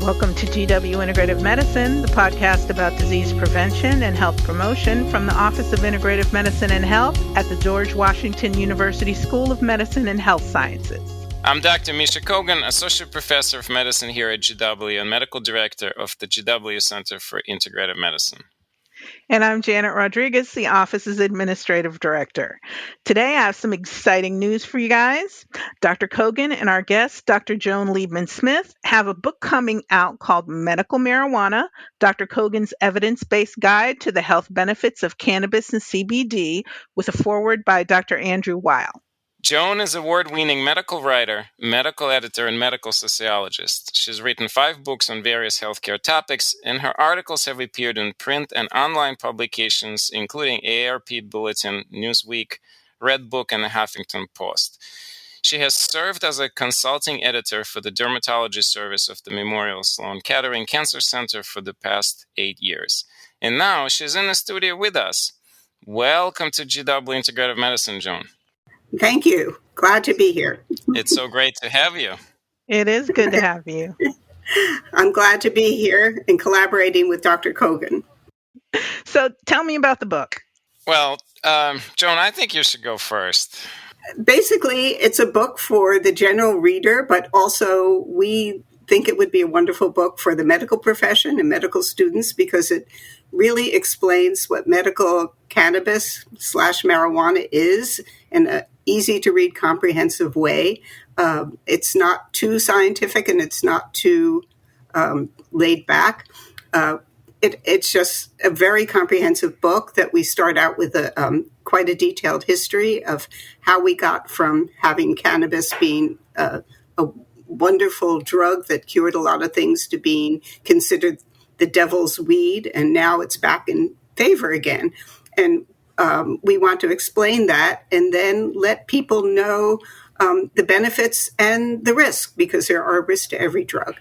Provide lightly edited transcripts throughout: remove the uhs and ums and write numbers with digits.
Welcome to GW Integrative Medicine, the podcast about disease prevention and health promotion from the Office of Integrative Medicine and Health at the George Washington University School of Medicine and Health Sciences. I'm Dr. Mikhail Kogan, Associate Professor of Medicine here at GW and Medical Director of the GW Center for Integrative Medicine. And I'm Janet Rodriguez, the office's Administrative Director. Today I have some exciting news for you guys. Dr. Kogan and our guest, Dr. Joan Liebmann-Smith, have a book coming out called Medical Marijuana, Dr. Kogan's Evidence-Based Guide to the Health Benefits of Cannabis and CBD, with a foreword by Dr. Andrew Weil. Joan is an award-winning medical writer, medical editor, and medical sociologist. She's written 5 books on various healthcare topics, and her articles have appeared in print and online publications, including AARP Bulletin, Newsweek, Red Book, and the Huffington Post. She has served as a consulting editor for the dermatology service of the Memorial Sloan Kettering Cancer Center for the past 8 years. And now she's in the studio with us. Welcome to GW Integrative Medicine, Joan. Thank you. Glad to be here. It's so great to have you. It is good to have you. I'm glad to be here and collaborating with Dr. Kogan. So tell me about the book. Well, Joan, I think you should go first. Basically, it's a book for the general reader, but also we think it would be a wonderful book for the medical profession and medical students because it really explains what medical cannabis / marijuana is in an easy-to-read, comprehensive way. It's not too scientific and it's not too laid back. It's just a very comprehensive book that we start out with quite a detailed history of how we got from having cannabis being a wonderful drug that cured a lot of things to being considered the devil's weed, and now it's back in favor again. And we want to explain that and then let people know the benefits and the risk, because there are risks to every drug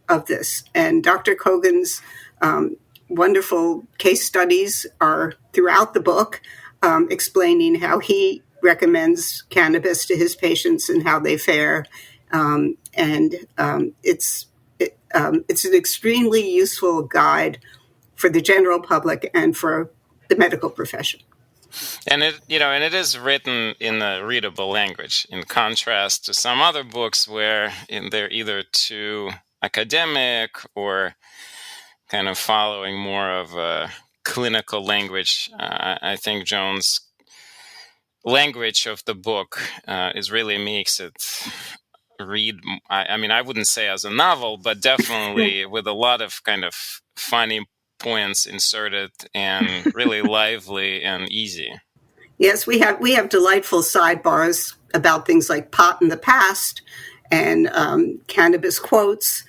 of this. And Dr. Kogan's wonderful case studies are throughout the book, explaining how he recommends cannabis to his patients and how they fare. It's an extremely useful guide for the general public and for the medical profession. And it is written in a readable language, in contrast to some other books where they're either too academic or kind of following more of a clinical language. I think Joan's language of the book is really makes it read, I wouldn't say as a novel, but definitely with a lot of kind of funny points inserted and really lively and easy. Yes, we have delightful sidebars about things like pot in the past and cannabis quotes.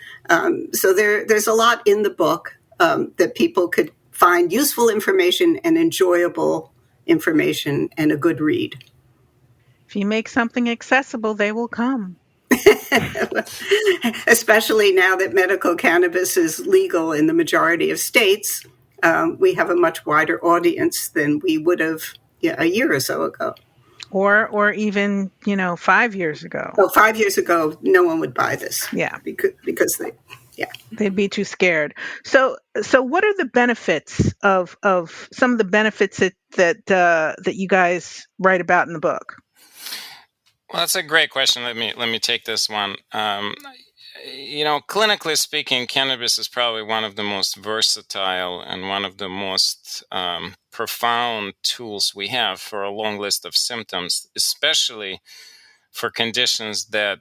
So there's a lot in the book that people could find useful information and enjoyable information and a good read. If you make something accessible, they will come. Especially now that medical cannabis is legal in the majority of states, we have a much wider audience than we would have a year or so ago. Or even, 5 years ago. Oh, 5 years ago, no one would buy this. Yeah. Because they'd be too scared. So what are the benefits of some of the benefits that you guys write about in the book? Well, that's a great question. Let me take this one. Clinically speaking, cannabis is probably one of the most versatile and one of the most profound tools we have for a long list of symptoms, especially for conditions that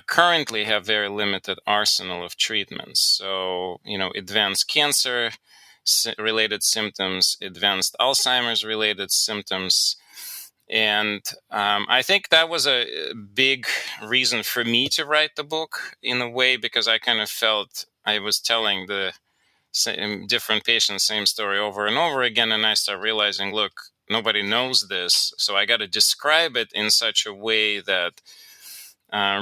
currently have very limited arsenal of treatments. So, advanced cancer-related symptoms, advanced Alzheimer's-related symptoms. And I think that was a big reason for me to write the book in a way, because I kind of felt I was telling the different patients same story over and over again. And I started realizing, look, nobody knows this. So I got to describe it in such a way that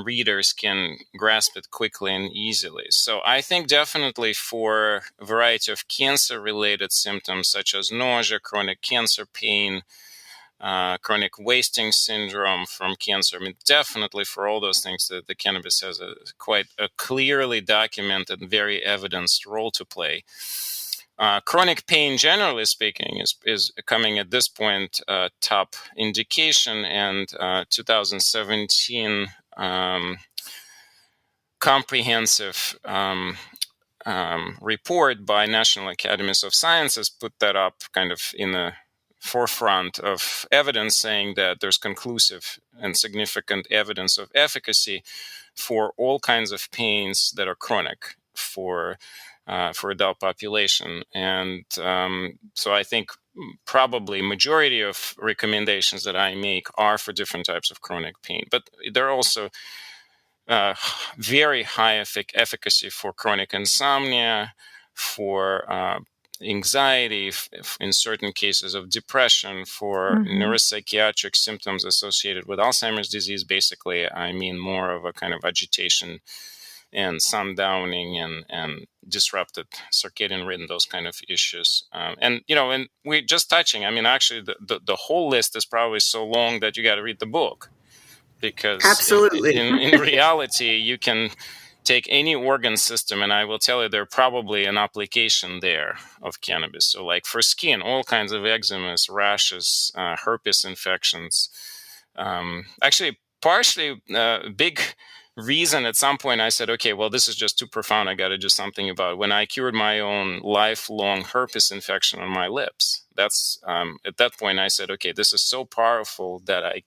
readers can grasp it quickly and easily. So I think definitely for a variety of cancer-related symptoms such as nausea, chronic cancer pain, chronic wasting syndrome from cancer. I mean, definitely for all those things, the cannabis has quite a clearly documented, very evidenced role to play. Chronic pain, generally speaking, is coming at this point top indication, and 2017 comprehensive report by National Academies of Sciences put that up kind of in the forefront of evidence, saying that there's conclusive and significant evidence of efficacy for all kinds of pains that are chronic for adult population. And so I think probably majority of recommendations that I make are for different types of chronic pain, but there are also very high efficacy for chronic insomnia, for anxiety, in certain cases of depression, for neuropsychiatric symptoms associated with Alzheimer's disease. Basically, I mean more of a kind of agitation and sundowning and disrupted circadian rhythm, those kind of issues. And we're just touching. I mean, actually, the whole list is probably so long that you got to read the book. Because absolutely, in reality, you can take any organ system, and I will tell you, there's probably an application there of cannabis. So like for skin, all kinds of eczemas, rashes, herpes infections. Actually, partially big reason at some point I said, okay, well, this is just too profound. I got to do something about it. When I cured my own lifelong herpes infection on my lips, that's at that point I said, okay, this is so powerful that I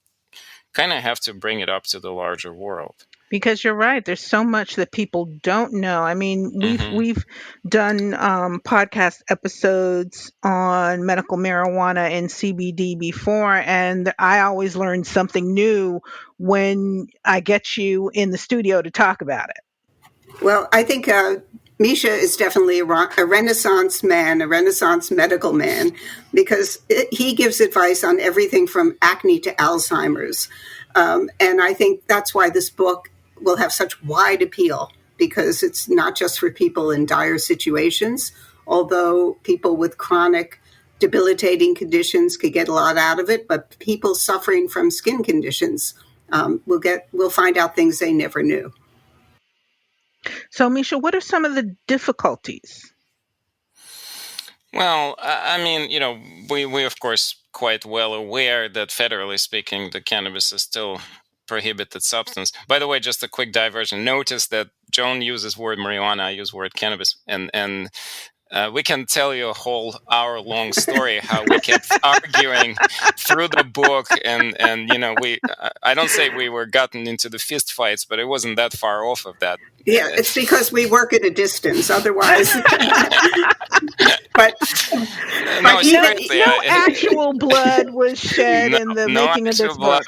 kind of have to bring it up to the larger world. Because you're right, there's so much that people don't know. I mean, we've done podcast episodes on medical marijuana and CBD before, and I always learn something new when I get you in the studio to talk about it. Well, I think Misha is definitely a Renaissance man, a Renaissance medical man, because he gives advice on everything from acne to Alzheimer's. And I think that's why this book will have such wide appeal, because it's not just for people in dire situations, although people with chronic debilitating conditions could get a lot out of it, but people suffering from skin conditions will find out things they never knew. So, Misha, what are some of the difficulties? Well, I mean, we of course quite well aware that federally speaking, the cannabis is still prohibited substance. By the way, just a quick diversion. Notice that Joan uses word marijuana, I use word cannabis, and we can tell you a whole hour-long story how we kept arguing through the book, and I don't say we were gotten into the fist fights, but it wasn't that far off of that. Yeah, it's because we work at a distance. Otherwise, but no, actual blood was shed in the making of this book.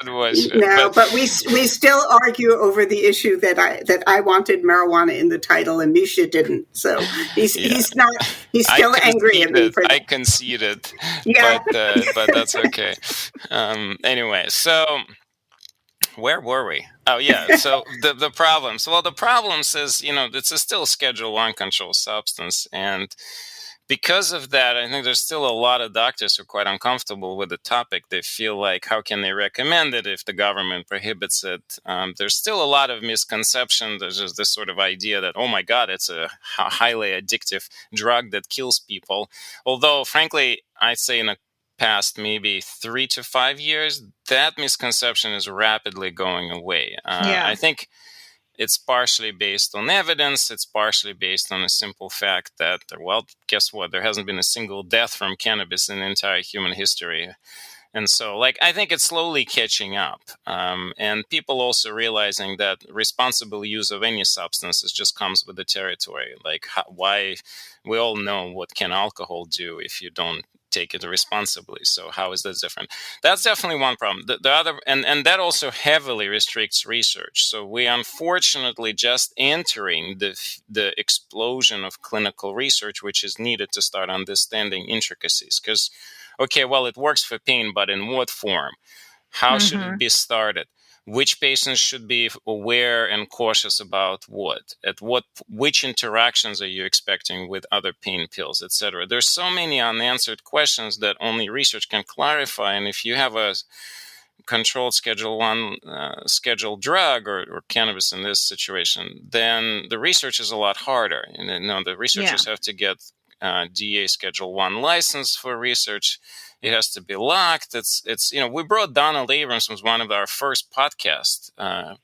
But we still argue over the issue that I wanted marijuana in the title and Misha didn't. So he's still angry at me for that. I conceded, yeah. but that's okay. Anyway, so where were we? Oh, yeah. So the problems. Well, the problems is, it's still Schedule I controlled substance. And because of that, I think there's still a lot of doctors who are quite uncomfortable with the topic. They feel like, how can they recommend it if the government prohibits it? There's still a lot of misconception. There's just this sort of idea that, oh my God, it's a highly addictive drug that kills people. Although, frankly, I'd say in the past maybe 3 to 5 years, that misconception is rapidly going away. I think it's partially based on evidence. It's partially based on a simple fact that, well, guess what? There hasn't been a single death from cannabis in the entire human history. And so, I think it's slowly catching up. And people also realizing that responsible use of any substances just comes with the territory. Why we all know what can alcohol do if you don't take it responsibly. So how is that different? That's definitely one problem. The other, and that also heavily restricts research. So we unfortunately just entering the explosion of clinical research, which is needed to start understanding intricacies. Because, okay, well, it works for pain, but in what form? How should it be started? which patients should be aware and cautious about which interactions are you expecting with other pain pills, etc. There's so many unanswered questions that only research can clarify. And if you have a controlled Schedule 1 scheduled drug or cannabis in this situation, then the research is a lot harder. And the researchers have to get DA Schedule 1 license for research. It has to be locked. It's we brought Donald Abrams, was one of our first podcast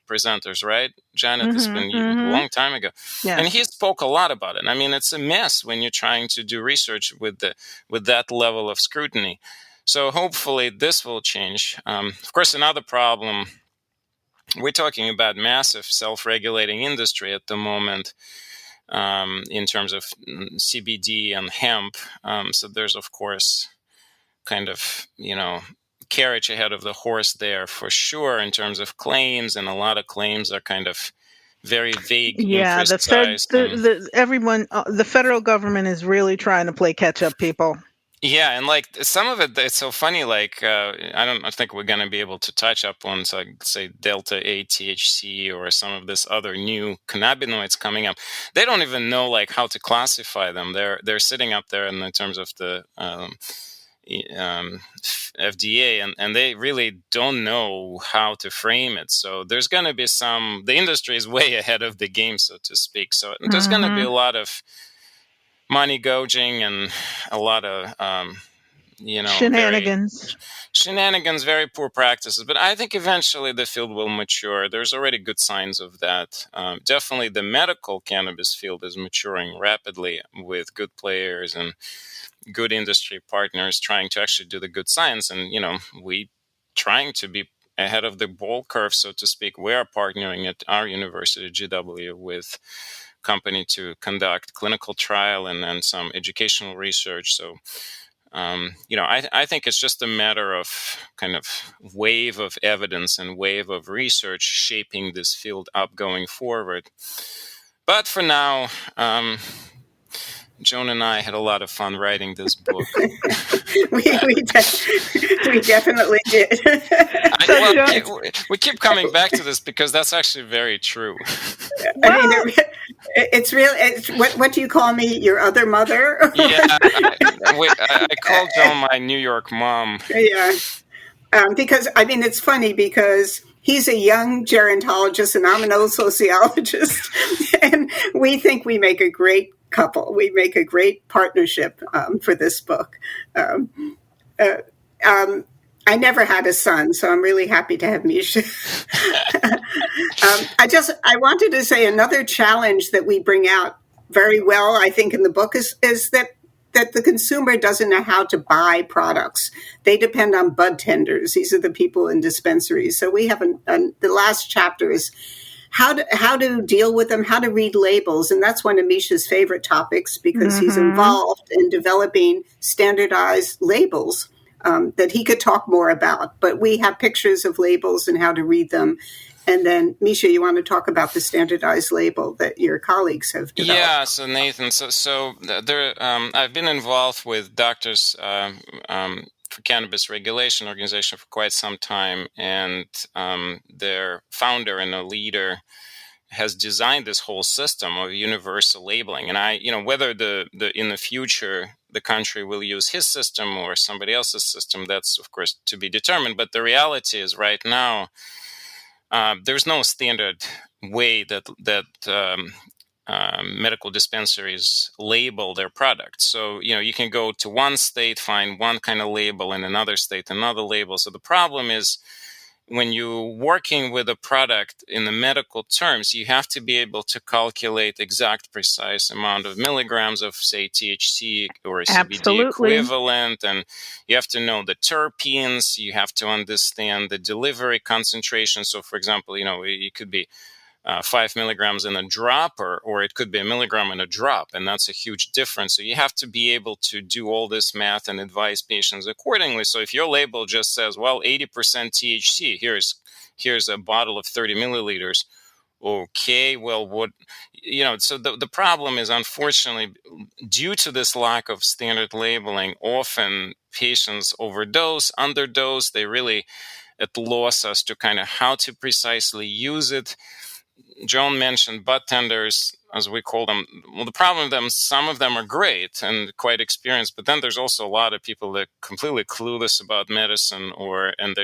presenters, right, Janet? This has been a long time ago. Yeah. And he spoke a lot about it. I mean, it's a mess when you're trying to do research with that level of scrutiny. So hopefully this will change. Of course, another problem, we're talking about massive self-regulating industry at the moment in terms of CBD and hemp. So there's, of course, kind of, carriage ahead of the horse there for sure in terms of claims, and a lot of claims are kind of very vague, imprecise. The federal government is really trying to play catch up, people. Yeah, and like some of it, it's so funny. Like I think we're going to be able to touch up on, say, Delta 8 THC or some of this other new cannabinoids coming up. They don't even know like how to classify them. They're sitting up there in terms of the FDA, and they really don't know how to frame it. So there's going to be the industry is way ahead of the game, so to speak. So there's going to be a lot of money gouging and a lot of, shenanigans, very poor practices. But I think eventually the field will mature. There's already good signs of that. Definitely the medical cannabis field is maturing rapidly with good players and good industry partners trying to actually do the good science. And, we trying to be ahead of the ball curve, so to speak. We are partnering at our university, GW, with company to conduct clinical trial and then some educational research. So, I think it's just a matter of kind of wave of evidence and wave of research shaping this field up going forward. But for now, Joan and I had a lot of fun writing this book. we definitely did. We keep coming back to this because that's actually very true. I mean, it's really. What do you call me? Your other mother? Yeah, I called Joan my New York mom. Yeah, because I mean, it's funny because he's a young gerontologist and I'm an old sociologist, and we think we make a great couple. We make a great partnership for this book. I never had a son, so I'm really happy to have Misha. I wanted to say another challenge that we bring out very well, I think, in the book is that the consumer doesn't know how to buy products. They depend on bud tenders. These are the people in dispensaries. So we have the last chapter is how to deal with them, how to read labels. And that's one of Misha's favorite topics because he's involved in developing standardized labels that he could talk more about. But we have pictures of labels and how to read them. And then, Misha, you want to talk about the standardized label that your colleagues have developed? Yeah, so Nathan, so there, I've been involved with Doctors for Cannabis Regulation Organization for quite some time, and their founder and a leader has designed this whole system of universal labeling. And whether in the future the country will use his system or somebody else's system, that's of course to be determined. But the reality is, right now, there's no standard way that medical dispensaries label their products. So, you can go to one state, find one kind of label, in another state, another label. So the problem is when you're working with a product in the medical terms, you have to be able to calculate exact precise amount of milligrams of, say, THC or a CBD equivalent. And you have to know the terpenes. You have to understand the delivery concentration. So, for example, it could be 5 milligrams in a drop, or it could be a milligram in a drop, and that's a huge difference. So you have to be able to do all this math and advise patients accordingly. So if your label just says, well, 80% THC, here's a bottle of 30 milliliters. Okay, well, what, so the problem is, unfortunately, due to this lack of standard labeling, often patients overdose, underdose, they really at loss as to kind of how to precisely use it. Joan mentioned bud tenders, as we call them. Well, the problem with them, some of them are great and quite experienced, but then there's also a lot of people that are completely clueless about medicine, and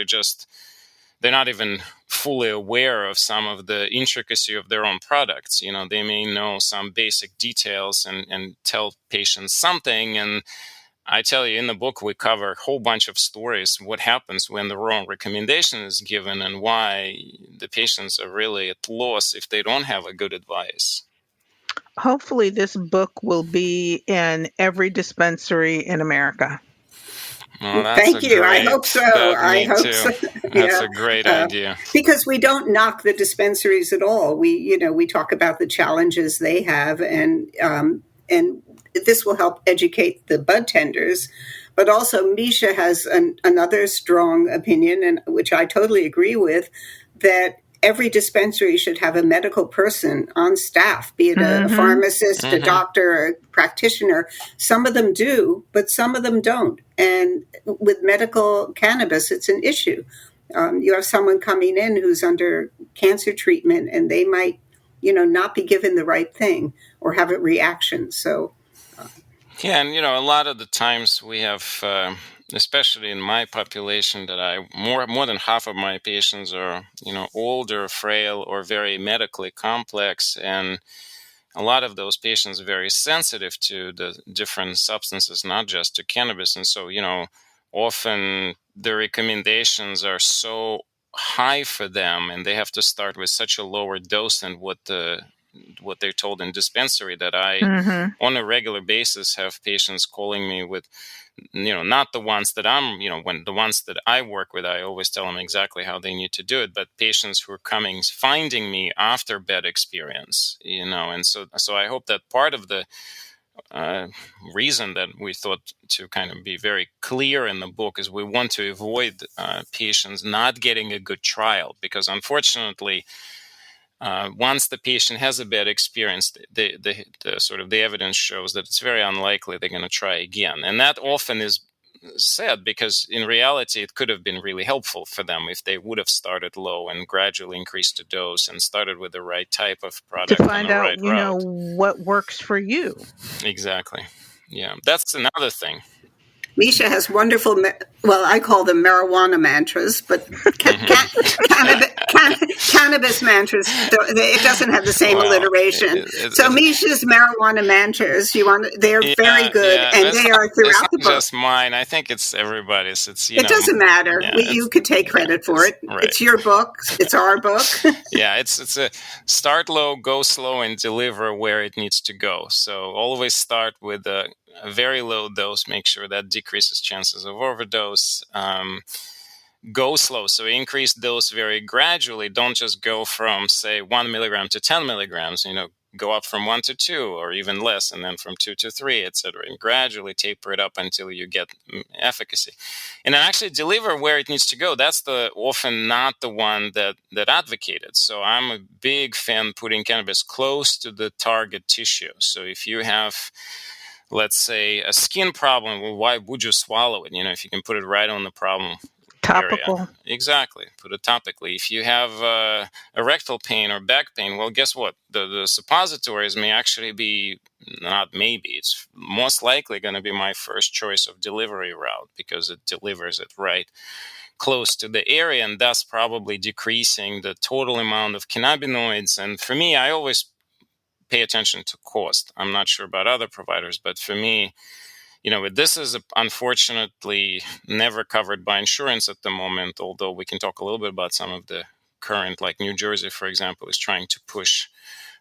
they're not even fully aware of some of the intricacy of their own products. They may know some basic details and tell patients something. And I tell you, in the book, we cover a whole bunch of stories, what happens when the wrong recommendation is given and why the patients are really at loss if they don't have a good advice. Hopefully, this book will be in every dispensary in America. Well, thank you. I hope so. I hope so. That's a great idea. Because we don't knock the dispensaries at all. We talk about the challenges they have, and this will help educate the bud tenders. But also, Misha has another strong opinion, and which I totally agree with, that every dispensary should have a medical person on staff, be it a pharmacist, a doctor, a practitioner. Some of them do, but some of them don't. And with medical cannabis, it's an issue. You have someone coming in who's under cancer treatment, and they might, not be given the right thing or have a reaction. So, yeah, and a lot of the times we have, especially in my population, that more than half of my patients are, older, frail, or very medically complex, and a lot of those patients are very sensitive to the different substances, not just to cannabis, and so often the recommendations are so high for them, and they have to start with such a lower dose than what they're told in dispensary, that I, on a regular basis, have patients calling me with, not the ones that when the ones that I work with, I always tell them exactly how they need to do it, but patients who are finding me after bad experience, and so I hope that part of the reason that we thought to kind of be very clear in the book is we want to avoid patients not getting a good trial, because unfortunately, once the patient has a bad experience, the sort of the evidence shows that it's very unlikely they're going to try again. And that often is sad, because in reality, it could have been really helpful for them if they would have started low and gradually increased the dose and started with the right type of product to find out, right route. What works for you. Exactly. Yeah, that's another thing. Misha has wonderful, I call them marijuana mantras, but cannabis mantras, it doesn't have the same alliteration. So Misha's marijuana mantras, they're very good, and they are throughout the book. It's just mine. I think it's everybody's. It doesn't matter. You could take credit for it. Right. It's your book. It's our book. Yeah, it's a start low, go slow, and deliver where it needs to go. So always start with a very low dose, make sure that decreases chances of overdose. Go slow, so increase dose very gradually. Don't just go from, say, 1 milligram to 10 milligrams. Go up from 1 to 2 or even less, and then from 2 to 3, etc. And gradually taper it up until you get efficacy. And then actually deliver where it needs to go. That's often not the one that advocated. So I'm a big fan putting cannabis close to the target tissue. So if you have, let's say, a skin problem, well, why would you swallow it? If you can put it right on the problem topical area. Exactly, put it topically. If you have rectal pain or back pain, well, guess what? The suppositories may actually be, not maybe, it's most likely going to be my first choice of delivery route, because it delivers it right close to the area, and thus probably decreasing the total amount of cannabinoids. And for me, I always pay attention to cost. I'm not sure about other providers, but for me, this is unfortunately never covered by insurance at the moment, although we can talk a little bit about some of the current, like New Jersey, for example, is trying to push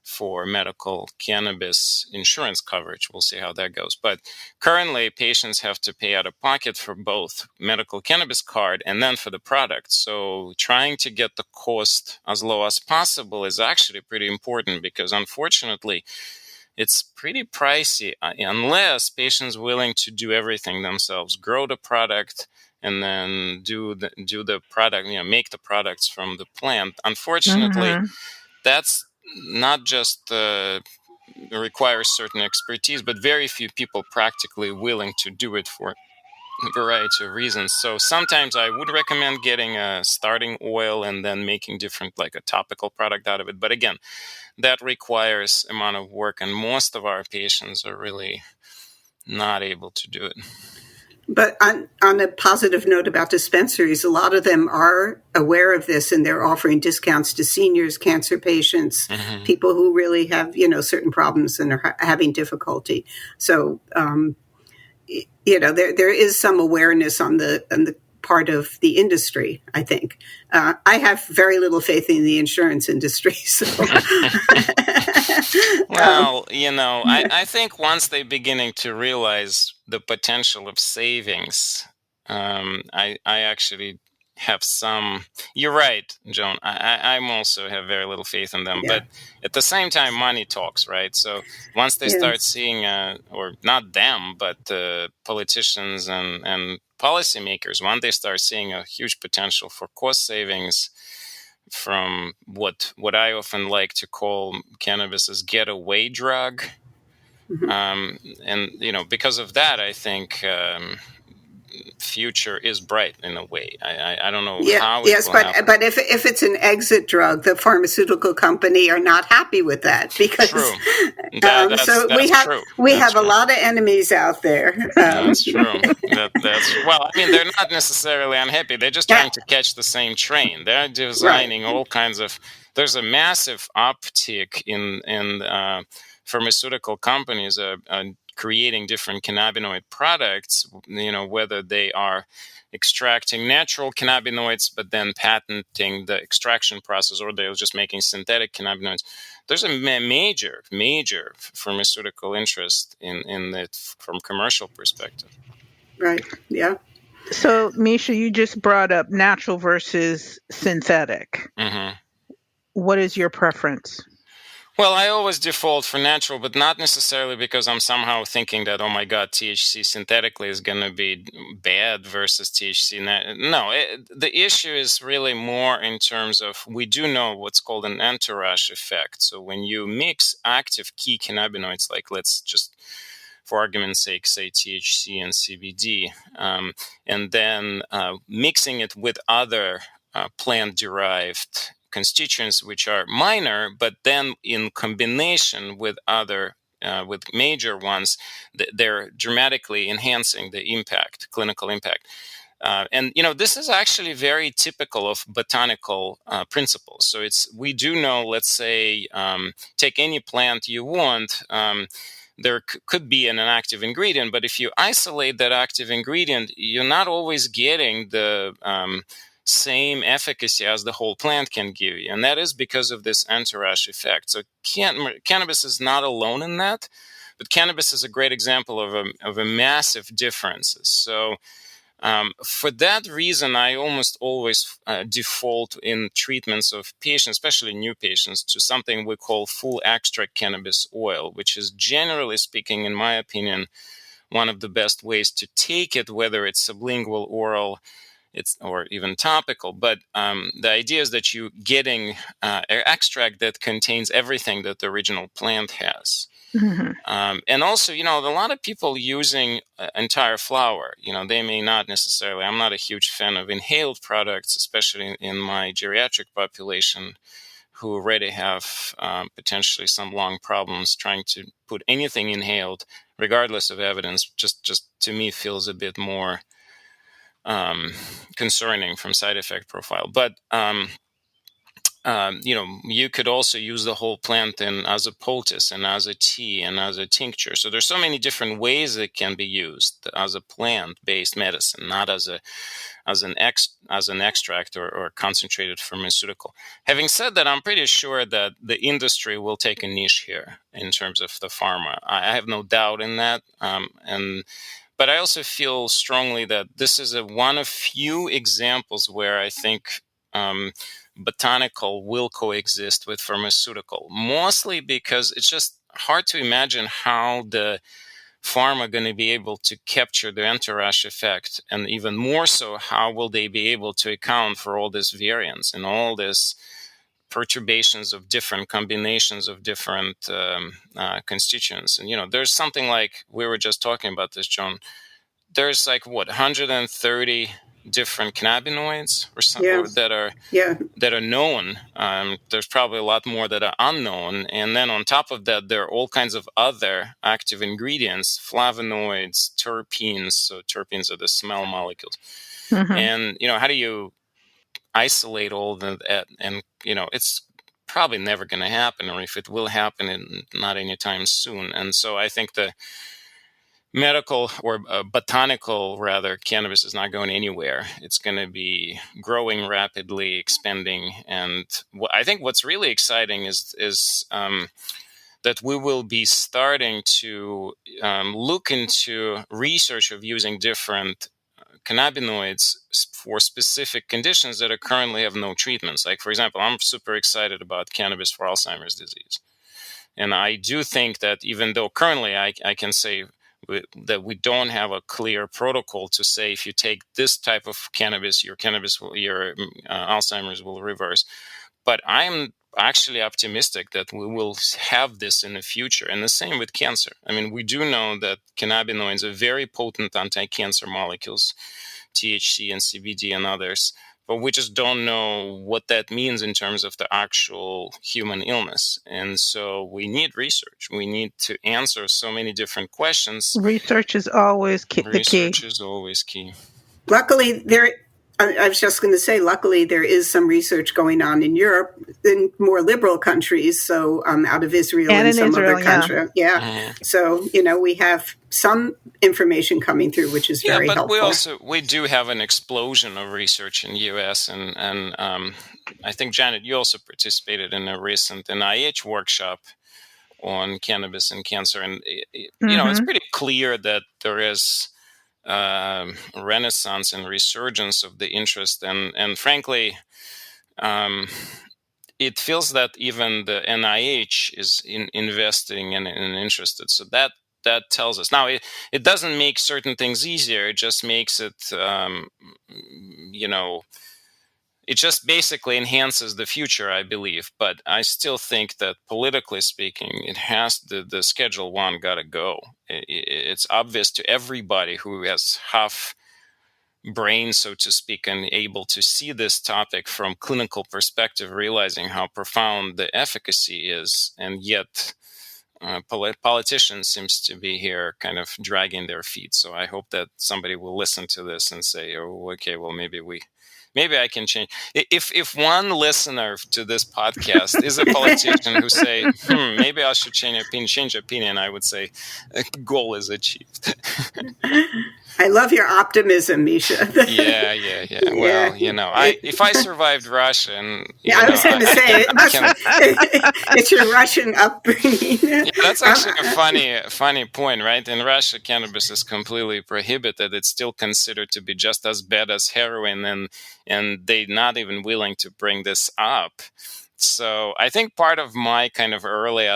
for medical cannabis insurance coverage. We'll see how that goes. But currently, patients have to pay out of pocket for both medical cannabis card and then for the product. So trying to get the cost as low as possible is actually pretty important, because unfortunately, it's pretty pricey unless patients willing to do everything themselves, grow the product, and then do the product, make the products from the plant. Unfortunately, that's not just requires certain expertise, but very few people practically willing to do it for variety of reasons. So sometimes I would recommend getting a starting oil and then making different, like a topical product out of it. But again, that requires amount of work, and most of our patients are really not able to do it. But on a positive note about dispensaries, a lot of them are aware of this, and they're offering discounts to seniors, cancer patients, people who really have, certain problems and are having difficulty. So, there is some awareness on the part of the industry, I think. I have very little faith in the insurance industry. So. Well, I think once they're beginning to realize the potential of savings, I actually have some. You're right, Joan. I'm also have very little faith in them, Yeah. but at the same time, money talks, right? So once they start seeing, or not them, but politicians and policymakers, once they start seeing a huge potential for cost savings from what I often like to call cannabis as getaway drug. And because of that, I think future is bright in a way. I don't know how it will happen. But if it's an exit drug, the pharmaceutical company are not happy with that, because True. we have a lot of enemies out there. That's true. Well, I mean, they're not necessarily unhappy. They're just trying to catch the same train. They're designing all kinds of. There's a massive uptick in pharmaceutical companies creating different cannabinoid products, whether they are extracting natural cannabinoids, but then patenting the extraction process, or they're just making synthetic cannabinoids. There's a major pharmaceutical interest in it from commercial perspective. Right. Yeah. So, Misha, you just brought up natural versus synthetic. What is your preference? Well, I always default for natural, but not necessarily because I'm somehow thinking that, oh my God, THC synthetically is going to be bad versus THC. No, the issue is really more in terms of, we do know what's called an entourage effect. So when you mix active key cannabinoids, like let's just, for argument's sake, say THC and CBD, and then mixing it with other plant-derived constituents, which are minor, but then in combination with other, with major ones, they're dramatically enhancing the impact, clinical impact. And this is actually very typical of botanical principles. So we do know, let's say, take any plant you want. There could be an active ingredient, but if you isolate that active ingredient, you're not always getting the same efficacy as the whole plant can give you. And that is because of this entourage effect. So cannabis is not alone in that, but cannabis is a great example of a massive difference. So for that reason, I almost always default in treatments of patients, especially new patients, to something we call full extract cannabis oil, which is, generally speaking, in my opinion, one of the best ways to take it, whether it's sublingual, oral, or even topical. But the idea is that you're getting an extract that contains everything that the original plant has. And also, a lot of people using entire flower, they may not necessarily, I'm not a huge fan of inhaled products, especially in my geriatric population, who already have potentially some lung problems. Trying to put anything inhaled, regardless of evidence, just to me feels a bit more concerning from side effect profile. But you could also use the whole plant as a poultice and as a tea and as a tincture. So there's so many different ways it can be used as a plant-based medicine, not as an extract or concentrated pharmaceutical. Having said that, I'm pretty sure that the industry will take a niche here in terms of the pharma. I have no doubt in that. But I also feel strongly that this is one of few examples where I think botanical will coexist with pharmaceutical, mostly because it's just hard to imagine how the pharma going to be able to capture the entourage effect, and even more so, how will they be able to account for all this variance and all this perturbations of different combinations of different constituents. And there's something like, we were just talking about this, Joan, there's like 130 different cannabinoids or that are known. There's probably a lot more that are unknown, and then on top of that, there are all kinds of other active ingredients, flavonoids, terpenes. So terpenes are the smell molecules. And how do you isolate all that? And it's probably never going to happen, or if it will happen, not anytime soon. And so I think the medical or botanical, rather, cannabis is not going anywhere. It's going to be growing rapidly, expanding. And I think what's really exciting is that we will be starting to look into research of using different cannabinoids for specific conditions that currently have no treatments. Like, for example, I'm super excited about cannabis for Alzheimer's disease. And I do think that even though currently I can say that we don't have a clear protocol to say if you take this type of cannabis, your Alzheimer's will reverse. But I'm actually optimistic that we will have this in the future. And the same with cancer. I mean, we do know that cannabinoids are very potent anti-cancer molecules, THC and CBD and others. But we just don't know what that means in terms of the actual human illness. And so we need research. We need to answer so many different questions. Research is always the key. Research is always key. Luckily, I was just going to say, luckily, there is some research going on in Europe, in more liberal countries, so out of Israel and some other country. Yeah. So, we have some information coming through, which is very helpful. But we do have an explosion of research in the U.S. And I think, Janet, you also participated in a recent NIH workshop on cannabis and cancer. And, it's pretty clear that there is renaissance and resurgence of the interest, and frankly, it feels that even the NIH is investing and interested. So that tells us. Now, it doesn't make certain things easier. It just makes it, it just basically enhances the future, I believe. But I still think that politically speaking, it has the Schedule 1 got to go. It's obvious to everybody who has half brain, so to speak, and able to see this topic from clinical perspective, realizing how profound the efficacy is. And yet politicians seems to be here kind of dragging their feet. So I hope that somebody will listen to this and say, oh, okay, well, maybe I can change. If one listener to this podcast is a politician who say, maybe I should change opinion, I would say goal is achieved. I love your optimism, Misha. Yeah. Well, if I survived Russia, and I was going to say it's your Russian upbringing. Yeah, that's actually a funny point, right? In Russia, cannabis is completely prohibited. It's still considered to be just as bad as heroin, and they're not even willing to bring this up. So I think part of my kind of early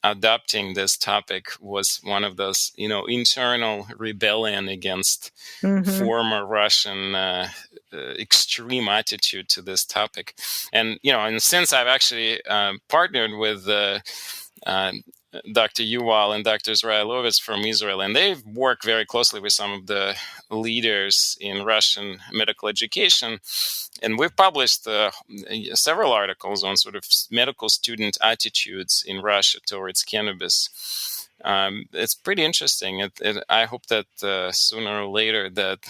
adopting this topic was one of those, internal rebellion against former Russian extreme attitude to this topic. And, and since I've actually partnered with Dr. Weil and Dr. Izrailovitz from Israel, and they work very closely with some of the leaders in Russian medical education. And we've published several articles on sort of medical student attitudes in Russia towards cannabis. It's pretty interesting. I hope that sooner or later that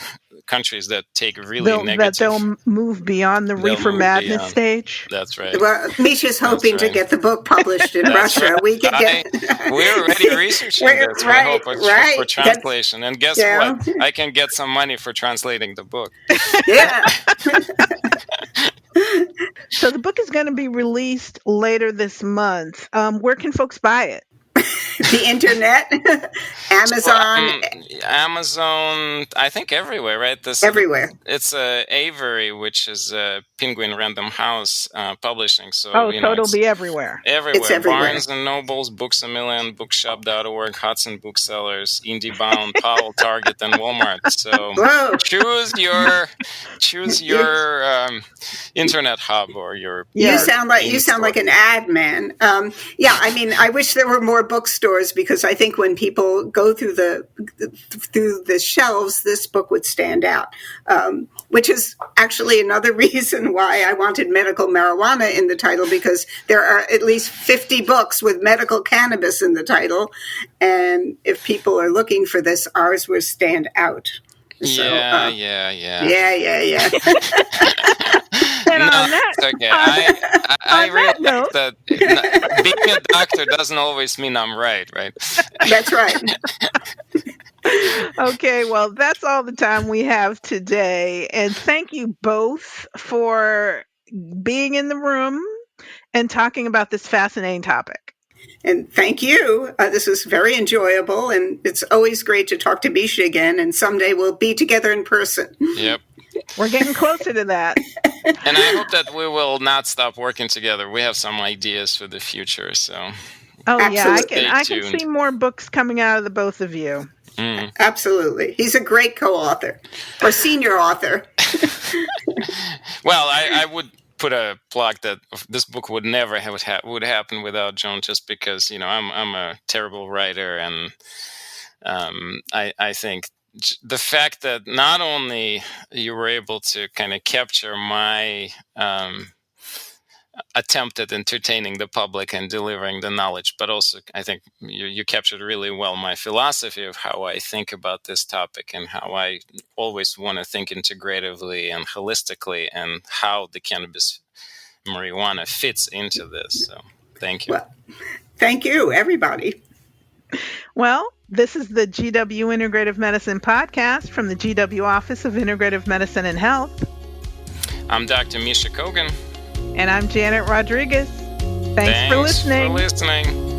countries that take they'll move beyond the reefer madness stage. That's right. Well, Misha's hoping to get the book published in Russia. Right. We're already researching this. Right, for translation. And guess what? I can get some money for translating the book. Yeah. So the book is going to be released later this month. Where can folks buy it? The internet, Amazon, Amazon. I think everywhere, right? Everywhere. It's Avery, which is Penguin Random House Publishing. So, so it'll be everywhere. Everywhere. It's everywhere. Barnes & Nobles, Books A Million, Bookshop.org, Hudson Booksellers, IndieBound, Powell, Target, and Walmart. So Whoa. choose your internet hub or your. You sound like an ad man. I wish there were more bookstores, because I think when people go through the shelves, this book would stand out. Which is actually another reason why I wanted medical marijuana in the title, because there are at least 50 books with medical cannabis in the title. And if people are looking for this, ours would stand out. So, yeah. And on that, okay. I realize that being a doctor doesn't always mean I'm right? That's right. Okay, well, that's all the time we have today. And thank you both for being in the room and talking about this fascinating topic. And thank you. This was very enjoyable, and it's always great to talk to Misha again, and someday we'll be together in person. Yep. We're getting closer to that. And I hope that we will not stop working together. We have some ideas for the future, so. Oh, Absolutely. yeah, I can see more books coming out of the both of you. Mm. Absolutely. He's a great co-author or senior author. Well, I would put a plug that this book would never would happen without Joan, just because, I'm a terrible writer, and I think the fact that not only you were able to kind of capture my attempt at entertaining the public and delivering the knowledge, but also I think you captured really well my philosophy of how I think about this topic and how I always want to think integratively and holistically, and how the cannabis marijuana fits into this. So thank you. Well, thank you, everybody. Well, this is the GW Integrative Medicine podcast from the GW Office of Integrative Medicine and Health. I'm Dr. Mikhail Kogan. And I'm Janet Rodriguez. Thanks for listening.